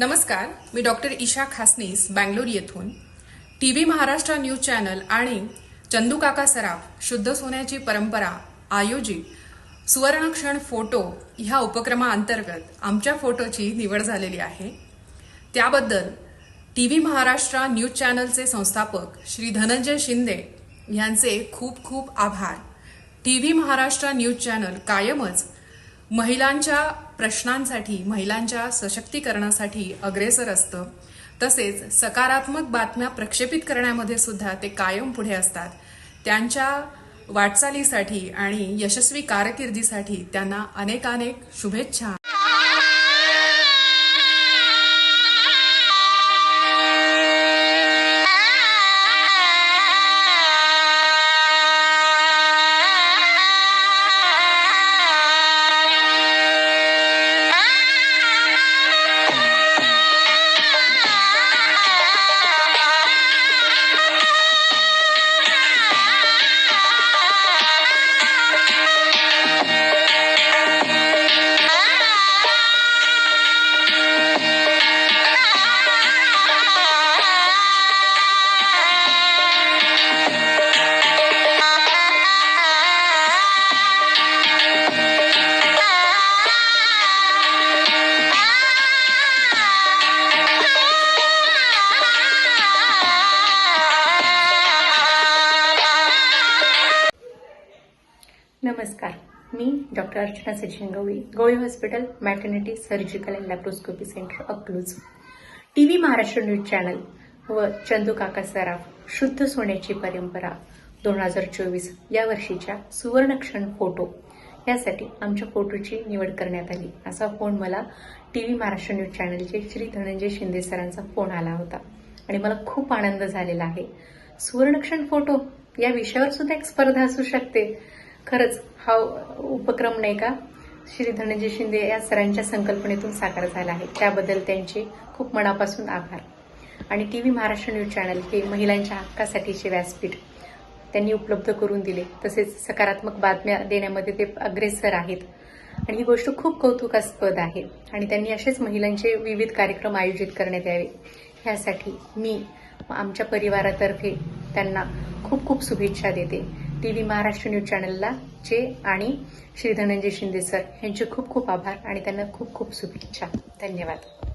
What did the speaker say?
नमस्कार, मी डॉक्टर ईशा खासनीस बँगलोर येथून टीव्ही महाराष्ट्र न्यूज चॅनल आणि चंदू काका सराफ शुद्ध सोन्याची परंपरा आयोजित सुवर्णक्षण फोटो ह्या उपक्रमाअंतर्गत आमच्या फोटोची निवड झालेली आहे। त्याबद्दल टीव्ही महाराष्ट्र न्यूज चॅनलचे संस्थापक श्री धनंजय शिंदे यांचे खूप खूप आभार। टीव्ही महाराष्ट्र न्यूज चॅनल कायमच महिलांच्या प्रश्नांसाठी, महिलांच्या सशक्तीकरणासाठी अग्रेसर असतं। तसेच सकारात्मक बातम्या प्रक्षेपित करण्यामध्ये सुद्धा ते कायम पुढे असतात। त्यांच्या वाटचालीसाठी आणि यशस्वी कारकिर्दीसाठी त्यांना अनेकानेक शुभेच्छा। नमस्कार, मी doctor Archana Sachin Gawali hospital maternity surgical and laparoscopy centre Akluj, TV Maharashtra news channel व चंदू काका सराफ शुद्ध सोन्याची परंपरा 2024 या वर्षीच्या सुवर्णक्षण फोटो यासाठी आमच्या फोटोची निवड करण्यात आली। असा फोन मला टीव्ही महाराष्ट्र न्यूज चॅनलचे श्री धनंजय शिंदे सरांचा फोन आला होता आणि मला खूप आनंद झालेला आहे। सुवर्णक्षण फोटो या विषयावर सुद्धा एक स्पर्धा असू शकते। खरंच हा उपक्रम नाही का श्री धनंजय शिंदे या सरांच्या संकल्पनेतून साकार झाला आहे, त्याबद्दल त्यांचे खूप मनापासून आभार। आणि टीव्ही महाराष्ट्र न्यूज चॅनल हे महिलांच्या हक्कासाठीचे व्यासपीठ त्यांनी उपलब्ध करून दिले। तसेच सकारात्मक बातम्या देण्यामध्ये ते अग्रेसर आहेत आणि ही गोष्ट खूप कौतुकास्पद आहे आणि त्यांनी असेच महिलांचे विविध कार्यक्रम आयोजित करण्यात यावे यासाठी मी आमच्या परिवारातर्फे त्यांना खूप खूप शुभेच्छा देते। टीव्ही महाराष्ट्र न्यूज चॅनलला आणि श्री धनंजय शिंदे सर यांचे खूप खूप आभार आणि त्यांना खूप खूप शुभेच्छा। धन्यवाद।